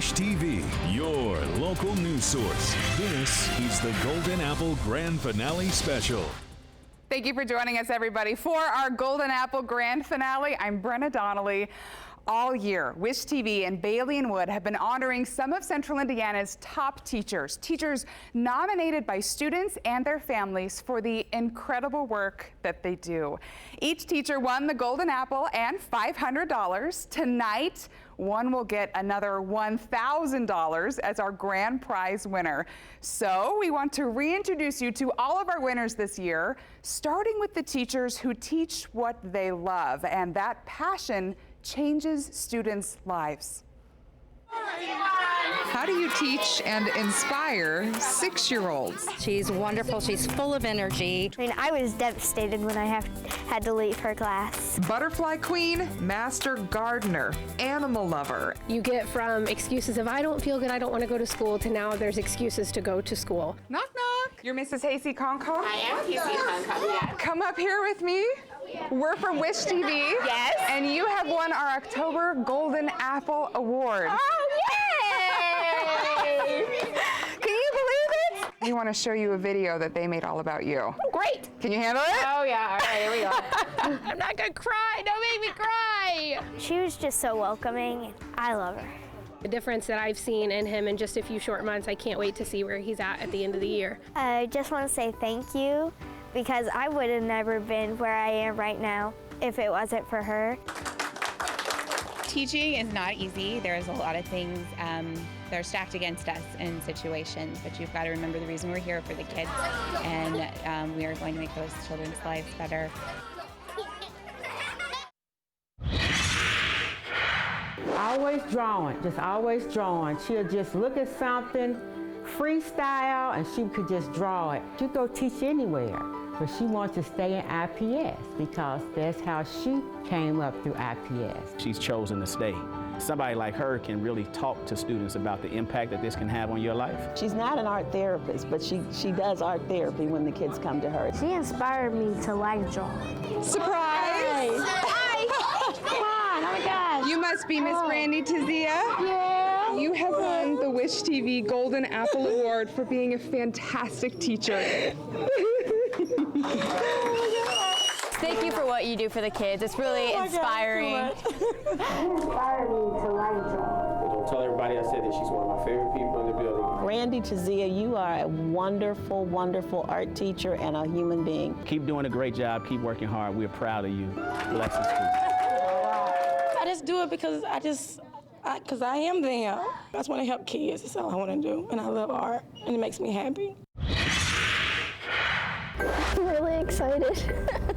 Wish TV, your local news source. This is the Golden Apple Grand Finale Special. Thank you for joining us, everybody, for our Golden Apple Grand Finale. I'm Brenna Donnelly. All year, Wish TV and Bailey and Wood have been honoring some of Central Indiana's top teachers nominated by students and their families for the incredible work that they do. Each teacher won the Golden Apple and $500. Tonight, one will get another $1,000 as our grand prize winner. So we want to reintroduce you to all of our winners this year, starting with the teachers who teach what they love, and that passion changes students' lives. How do you teach and inspire 6-year-olds? She's wonderful. She's full of energy. I mean, I was devastated when I had to leave her class. Butterfly queen, master gardener, animal lover. You get from excuses of I don't feel good, I don't want to go to school, to now there's excuses to go to school. Knock, knock. You're Mrs. Hasey Conco? I am Hasey Conco, yes. Come up here with me. We're from Wish TV. Yes. And you have won our October Golden Apple Award. Oh, yay! Can you believe it? We want to show you a video that they made all about you. Great. Can you handle it? Oh, yeah. All right, here we go. I'm not going to cry. Don't make me cry. She was just so welcoming. I love her. The difference that I've seen in him in just a few short months, I can't wait to see where he's at the end of the year. I just want to say thank you, because I would have never been where I am right now if it wasn't for her. Teaching is not easy. There's a lot of things that are stacked against us in situations, but you've got to remember the reason we're here for the kids, and we are going to make those children's lives better. Always drawing, just always drawing. She'll just look at something, freestyle, and she could just draw it. She'd go teach anywhere, but she wants to stay in IPS because that's how she came up through IPS. She's chosen to stay. Somebody like her can really talk to students about the impact that this can have on your life. She's not an art therapist, but she does art therapy when the kids come to her. She inspired me to like drawing. Surprise! Hi! Come on, oh my gosh. You must be Miss Brandy Tizia. Yeah. You have won the Wish TV Golden Apple Award for being a fantastic teacher. Thank you for what you do for the kids. It's really inspiring. Inspired me to like drawing. Don't tell everybody I said that she's one of my favorite people in the building. Brandy Tizia, you are a wonderful, wonderful art teacher and a human being. Keep doing a great job. Keep working hard. We're proud of you. Blessings to you. I just do it because I am them. I just want to help kids. That's all I want to do. And I love art, and it makes me happy. I'm really excited.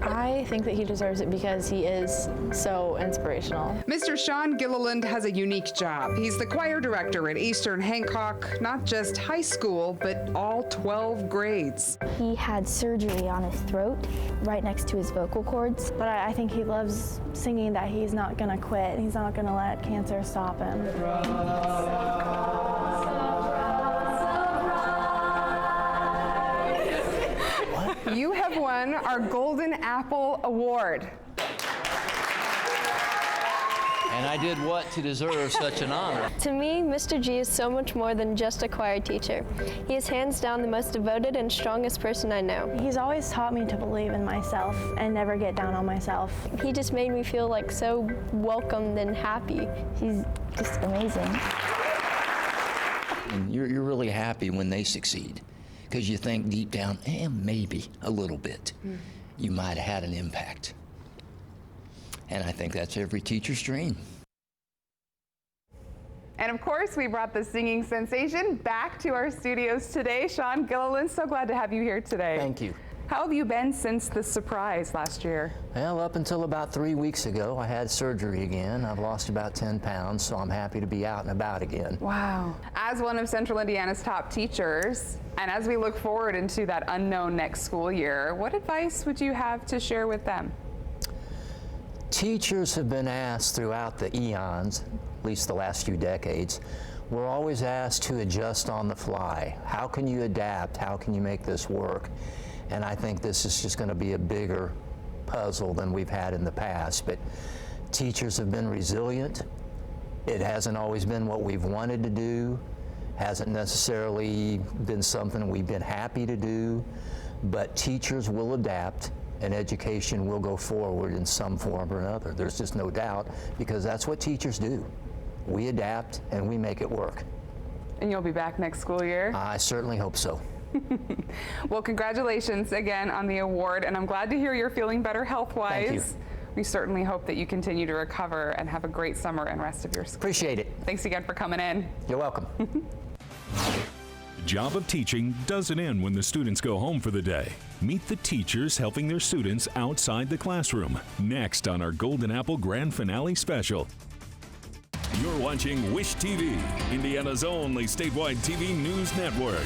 I think that he deserves it because he is so inspirational. Mr. Sean Gilliland has a unique job. He's the choir director at Eastern Hancock, not just high school, but all 12 grades. He had surgery on his throat, right next to his vocal cords. But I think he loves singing, that he's not going to quit. He's not going to let cancer stop him. You have won our Golden Apple Award. And I did what to deserve such an honor? To me, Mr. G is so much more than just a choir teacher. He is hands down the most devoted and strongest person I know. He's always taught me to believe in myself and never get down on myself. He just made me feel like so welcomed and happy. He's just amazing. And you're really happy when they succeed, because you think deep down, maybe a little bit, you might have had an impact. And I think that's every teacher's dream. And of course, we brought the singing sensation back to our studios today. Sean Gilliland, so glad to have you here today. Thank you. How have you been since the surprise last year? Well, up until about 3 weeks ago, I had surgery again. I've lost about 10 pounds, so I'm happy to be out and about again. Wow. As one of Central Indiana's top teachers, and as we look forward into that unknown next school year, what advice would you have to share with them? Teachers have been asked throughout the eons, at least the last few decades, we're always asked to adjust on the fly. How can you adapt? How can you make this work? And I think this is just going to be a bigger puzzle than we've had in the past. But teachers have been resilient. It hasn't always been what we've wanted to do, hasn't necessarily been something we've been happy to do, but teachers will adapt and education will go forward in some form or another. There's just no doubt, because that's what teachers do. We adapt and we make it work. And you'll be back next school year? I certainly hope so. Well, congratulations again on the award, and I'm glad to hear you're feeling better health-wise. Thank you. We certainly hope that you continue to recover and have a great summer and rest of your school. Appreciate it. Thanks again for coming in. You're welcome. The job of teaching doesn't end when the students go home for the day. Meet the teachers helping their students outside the classroom. Next on our Golden Apple Grand Finale special. You're watching Wish TV, Indiana's only statewide TV news network.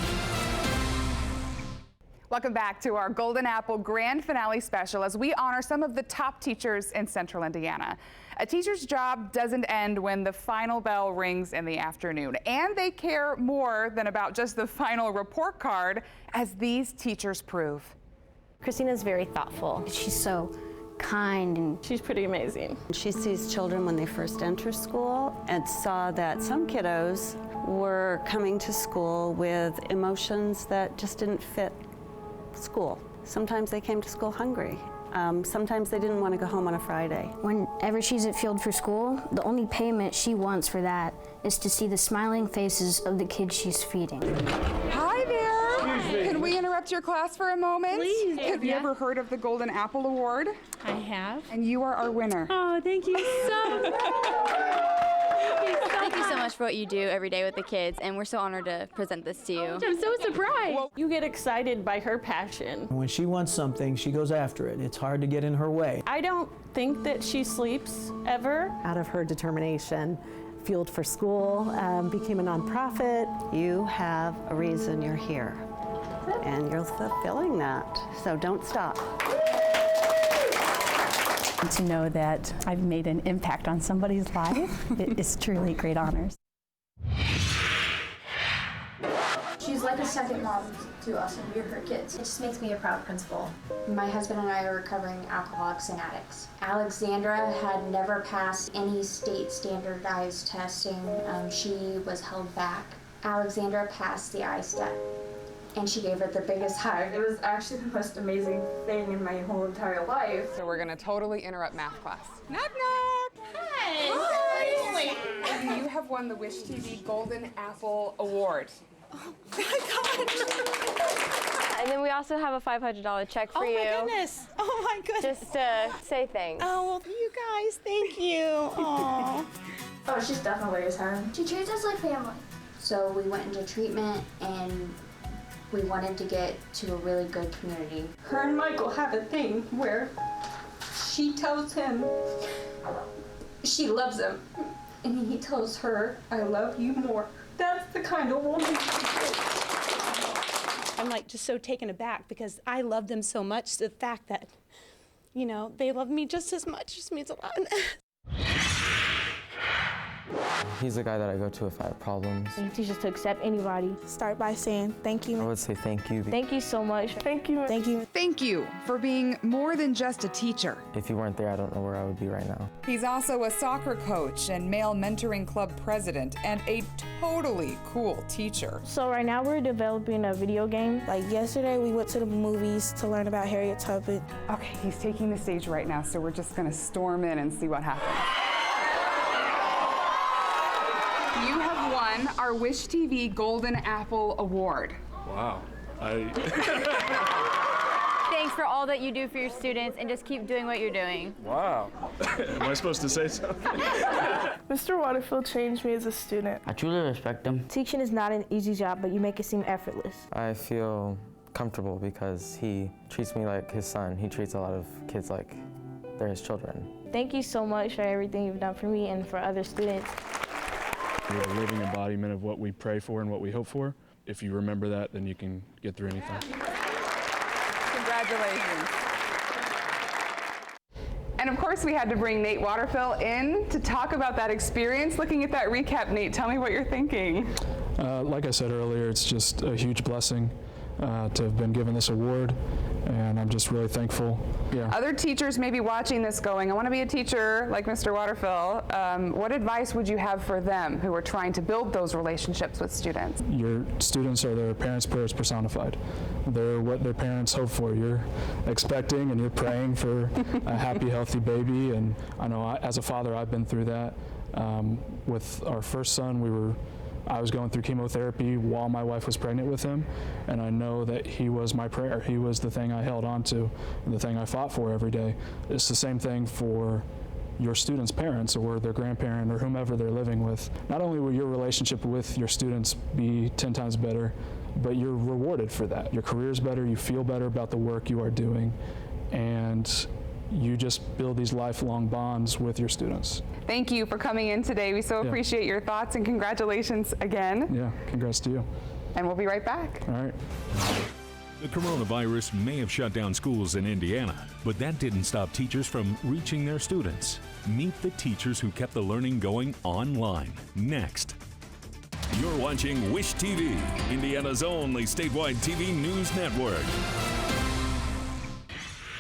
Welcome back to our Golden Apple Grand Finale special as we honor some of the top teachers in Central Indiana. A teacher's job doesn't end when the final bell rings in the afternoon, and they care more than about just the final report card, as these teachers prove. Christina's very thoughtful. She's so kind, and she's pretty amazing. She sees children when they first enter school and saw that some kiddos were coming to school with emotions that just didn't fit school. Sometimes they came to school hungry. Sometimes they didn't want to go home on a Friday. Whenever she's at Field for School, the only payment she wants for that is to see the smiling faces of the kids she's feeding. Hi there! Can we interrupt your class for a moment? Please. Have you ever heard of the Golden Apple Award? I have. And you are our winner. Oh, thank you so much. Thank you so much for what you do every day with the kids, and we're so honored to present this to you. I'm so surprised. You get excited by her passion. When she wants something, she goes after it. It's hard to get in her way. I don't think that she sleeps ever. Out of her determination, Field for School became a nonprofit. You have a reason you're here, and you're fulfilling that, so don't stop. To know that I've made an impact on somebody's life, it is truly great honors. She's like a second mom to us, and we're her kids. It just makes me a proud principal. My husband and I are recovering alcoholics and addicts. Alexandra had never passed any state standardized testing. She was held back. Alexandra passed the I-STEP, and she gave it the biggest hug. It was actually the most amazing thing in my whole entire life. So we're gonna totally interrupt math class. Knock knock! Hi! Hi! You have won the Wish TV Golden Apple Award. Oh my God! And then we also have a $500 check for you. Oh my goodness! Oh my goodness! Just to say thanks. Oh, well, you guys, thank you. Aww. Oh, she's definitely his home. She treats us like family. So we went into treatment, and we wanted to get to a really good community. Her and Michael have a thing where she tells him she loves him, and he tells her, I love you more. That's the kind of woman she is. I'm like just so taken aback because I love them so much. The fact that, you know, they love me just as much just means a lot. He's the guy that I go to if I have problems. You teach us to accept anybody. Start by saying thank you. I would say thank you. Thank you so much. Thank you. Thank you. Thank you for being more than just a teacher. If you weren't there, I don't know where I would be right now. He's also a soccer coach and male mentoring club president and a totally cool teacher. So right now we're developing a video game. Like yesterday, we went to the movies to learn about Harriet Tubman. Okay, he's taking the stage right now, so we're just gonna storm in and see what happens. You have won our Wish TV Golden Apple Award. Wow. Thanks for all that you do for your students, and just keep doing what you're doing. Wow. Am I supposed to say something? Mr. Waterfield changed me as a student. I truly respect him. Teaching is not an easy job, but you make it seem effortless. I feel comfortable because he treats me like his son. He treats a lot of kids like they're his children. Thank you so much for everything you've done for me and for other students. You're a living embodiment of what we pray for and what we hope for. If you remember that, then you can get through anything. Congratulations. And of course, we had to bring Nate Waterfield in to talk about that experience. Looking at that recap, Nate, tell me what you're thinking. Like I said earlier, it's just a huge blessing. to have been given this award, and I'm just really thankful. Yeah. Other teachers may be watching this going, I want to be a teacher like Mr. Waterfill. What advice would you have for them who are trying to build those relationships with students? Your students are their parents' prayers personified. They're what their parents hope for. You're expecting and you're praying for a happy, healthy baby, and I know as a father I've been through that. With our first son, I was going through chemotherapy while my wife was pregnant with him, and I know that he was my prayer. He was the thing I held on to and the thing I fought for every day. It's the same thing for your students' parents or their grandparent or whomever they're living with. Not only will your relationship with your students be 10 times better, but you're rewarded for that. Your career's better, you feel better about the work you are doing, and you just build these lifelong bonds with your students. Thank you for coming in today. We so appreciate your thoughts, and congratulations again. Yeah, congrats to you. And we'll be right back. All right. The coronavirus may have shut down schools in Indiana, but that didn't stop teachers from reaching their students. Meet the teachers who kept the learning going online. Next. You're watching Wish TV, Indiana's only statewide TV news network.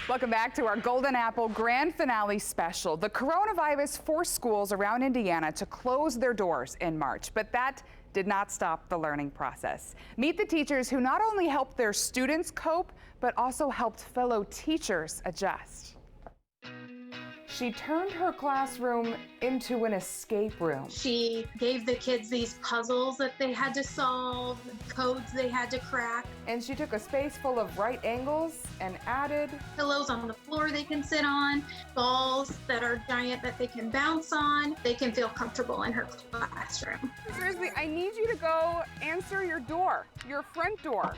Welcome back to our Golden Apple Grand Finale special. The coronavirus forced schools around Indiana to close their doors in March, but that did not stop the learning process. Meet the teachers who not only helped their students cope, but also helped fellow teachers adjust. She turned her classroom into an escape room. She gave the kids these puzzles that they had to solve, codes they had to crack. And she took a space full of right angles and added pillows on the floor they can sit on, balls that are giant that they can bounce on. They can feel comfortable in her classroom. Seriously, I need you to go answer your door, your front door.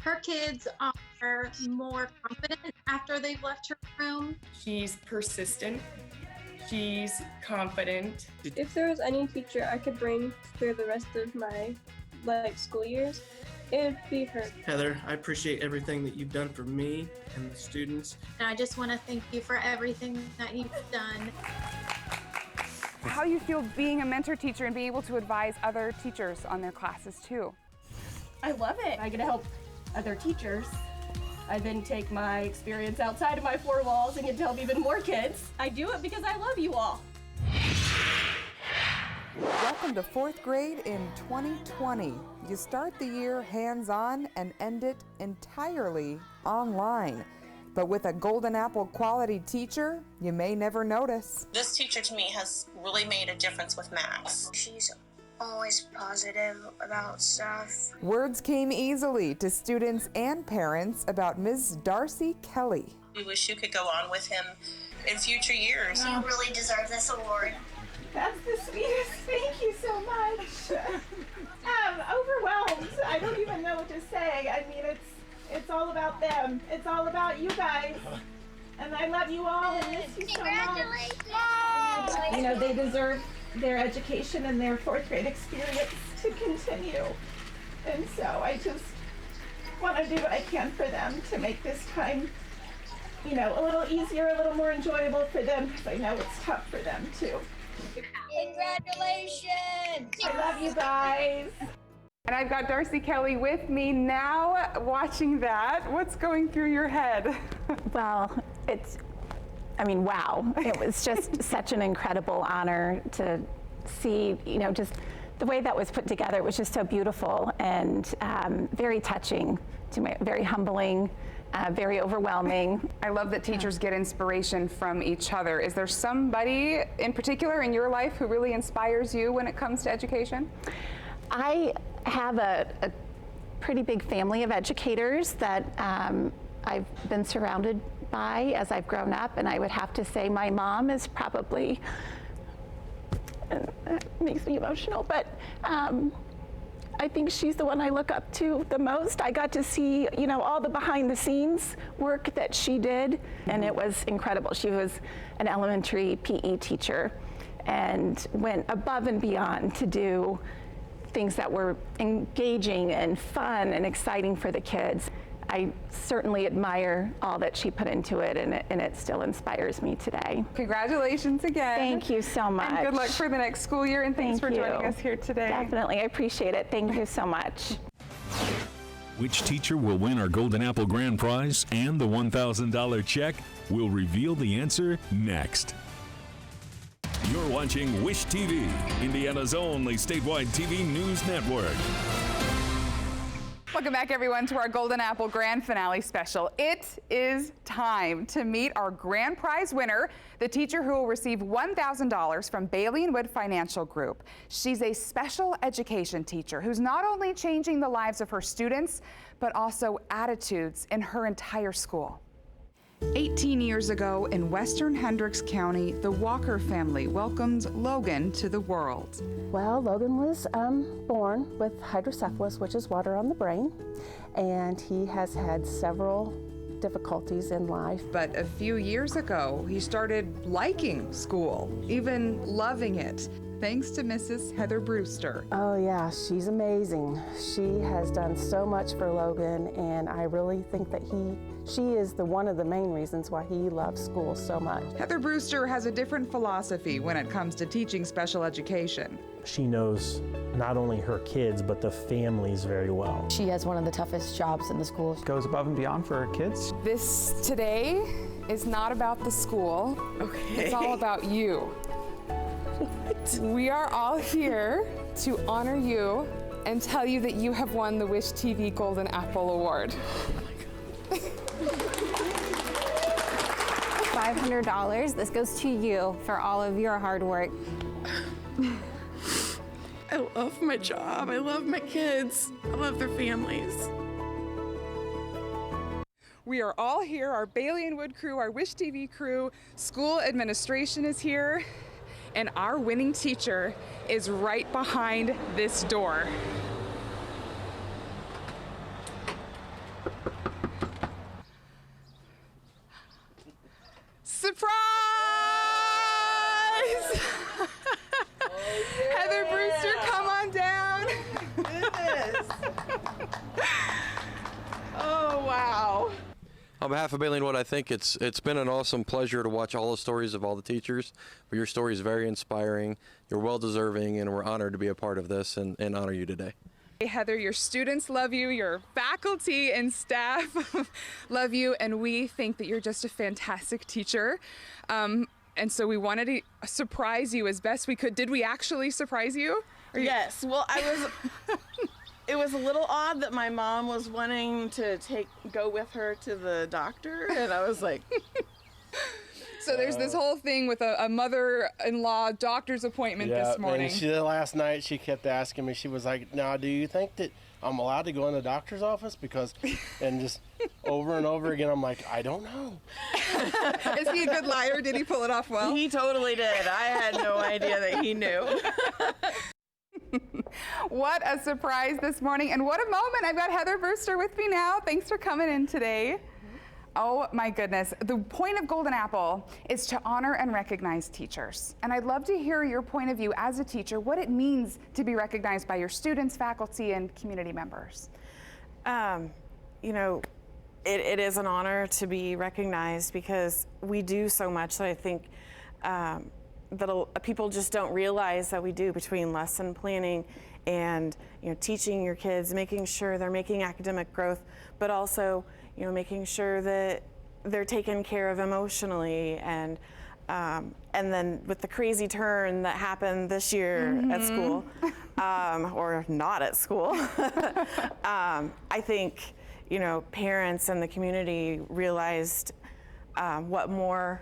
Her kids are more confident after they've left her room. She's persistent. She's confident. If there was any teacher I could bring through the rest of my school years, it would be her. Heather, I appreciate everything that you've done for me and the students. And I just want to thank you for everything that you've done. How you feel being a mentor teacher and being able to advise other teachers on their classes too? I love it. I get to help other teachers. I then take my experience outside of my four walls and get to help even more kids. I do it because I love you all. Welcome to 4th grade in 2020. You start the year hands-on and end it entirely online. But with a Golden Apple quality teacher, you may never notice. This teacher to me has really made a difference with Max. She's always positive about stuff. Words came easily to students and parents about Ms. Darcy Kelly. We wish you could go on with him in future years. You really deserve this award. That's the sweetest. Thank you so much. I'm overwhelmed. I don't even know what to say. I mean, it's all about them. It's all about you guys. And I love you all and miss you so much. You know, they deserve their education and their 4th grade experience to continue. And so I just want to do what I can for them to make this time, you know, a little easier, a little more enjoyable for them, because I know it's tough for them too. Congratulations! I love you guys. And I've got Darcy Kelly with me now watching that. What's going through your head? Well, wow. It was just such an incredible honor to see, you know, just the way that was put together. It was just so beautiful and very touching, very humbling, very overwhelming. I love that teachers get inspiration from each other. Is there somebody in particular in your life who really inspires you when it comes to education? I have a pretty big family of educators that I've been surrounded by as I've grown up, and I would have to say my mom is probably, it makes me emotional, but I think she's the one I look up to the most. I got to see, you know, all the behind the scenes work that she did, and it was incredible. She was an elementary PE teacher and went above and beyond to do things that were engaging and fun and exciting for the kids. I certainly admire all that she put into it, and it still inspires me today. Congratulations again. Thank you so much. And good luck for the next school year, and thanks for joining us here today. Definitely, I appreciate it. Thank you so much. Which teacher will win our Golden Apple Grand Prize and the $1,000 check? We'll reveal the answer next. You're watching Wish TV, Indiana's only statewide TV news network. Welcome back, everyone, to our Golden Apple Grand Finale special. It is time to meet our grand prize winner, the teacher who will receive $1,000 from Bailey & Wood Financial Group. She's a special education teacher who's not only changing the lives of her students, but also attitudes in her entire school. 18 years ago in western Hendricks County, the Walker family welcomed Logan to the world. Well, Logan was born with hydrocephalus, which is water on the brain, and he has had several difficulties in life. But a few years ago, he started liking school, even loving it, thanks to Mrs. Heather Brewster. Oh yeah, she's amazing. She has done so much for Logan, and I really think that she is one of the main reasons why he loves school so much. Heather Brewster has a different philosophy when it comes to teaching special education. She knows not only her kids, but the families very well. She has one of the toughest jobs in the school. Goes above and beyond for her kids. This today is not about the school. Okay. It's all about you. What? We are all here to honor you and tell you that you have won the Wish TV Golden Apple Award. $500. This goes to you for all of your hard work. I love my job. I love my kids. I love their families. We are all here, our Bailey & Wood crew, our Wish TV crew, school administration is here, and our winning teacher is right behind this door. Surprise! Heather Brewster, come on down. Oh, wow. On behalf of Bailey & Wood, I think it's been an awesome pleasure to watch all the stories of all the teachers. But your story is very inspiring. You're well deserving, and we're honored to be a part of this and honor you today. Hey, Heather, your students love you, your faculty and staff love you, and we think that you're just a fantastic teacher. And so we wanted to surprise you as best we could. Did we actually surprise you? Yes. Well, it was a little odd that my mom was wanting to go with her to the doctor, and I was like. So there's this whole thing with a mother-in-law doctor's appointment this morning. And last night she kept asking me, she was like, now do you think that I'm allowed to go in the doctor's office? Because, and just over and over again, I'm like, I don't know. Is he a good liar? Did he pull it off well? He totally did. I had no idea that he knew. What a surprise this morning, and what a moment. I've got Heather Brewster with me now. Thanks for coming in today. Oh my goodness. The point of Golden Apple is to honor and recognize teachers. And I'd love to hear your point of view as a teacher, what it means to be recognized by your students, faculty, and community members. You know, it is an honor to be recognized because we do so much that I think that people just don't realize that we do between lesson planning and teaching your kids, making sure they're making academic growth, but also making sure that they're taken care of emotionally, and then with the crazy turn that happened this year at school, or not at school, I think parents and the community realized what more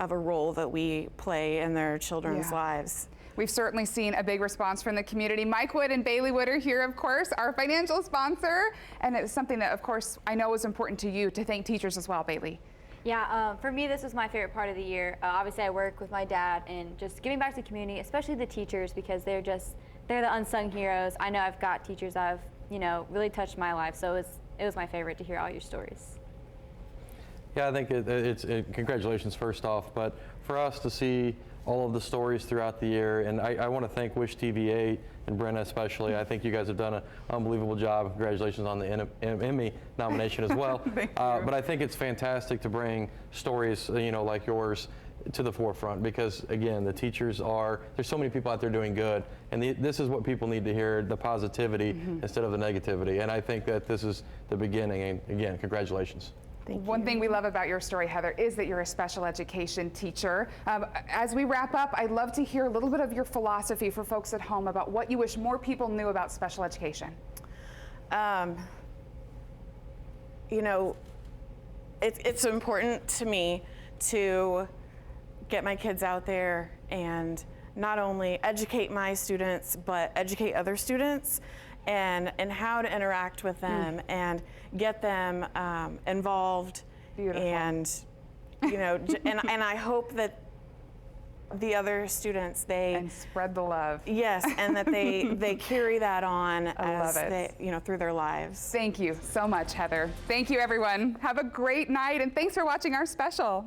of a role that we play in their children's lives. We've certainly seen a big response from the community. Mike Wood and Bailey Wood are here, of course, our financial sponsor. And it's something that, of course, I know is important to you to thank teachers as well, Bailey. Yeah, for me, this was my favorite part of the year. Obviously, I work with my dad and just giving back to the community, especially the teachers, because they're the unsung heroes. I know I've got teachers that have, really touched my life. So it was my favorite to hear all your stories. Yeah, I think it's congratulations first off, but for us to see all of the stories throughout the year, and I want to thank Wish TV8 and Brenna especially. I think you guys have done an unbelievable job. Congratulations on the Emmy nomination as well. But I think it's fantastic to bring stories, like yours to the forefront, because again, the teachers there's so many people out there doing good, and this is what people need to hear, the positivity instead of the negativity. And I think that this is the beginning, and again, congratulations. One thing we love about your story, Heather, is that you're a special education teacher. As we wrap up, I'd love to hear a little bit of your philosophy for folks at home about what you wish more people knew about special education. You know, it's important to me to get my kids out there and not only educate my students, but educate other students and how to interact with them and get them involved. Beautiful. And, you know, and I hope that the other students, and spread the love. Yes, and that they carry that on love it. they, you know, through their lives. Thank you so much, Heather. Thank you, everyone. Have a great night, and thanks for watching our special.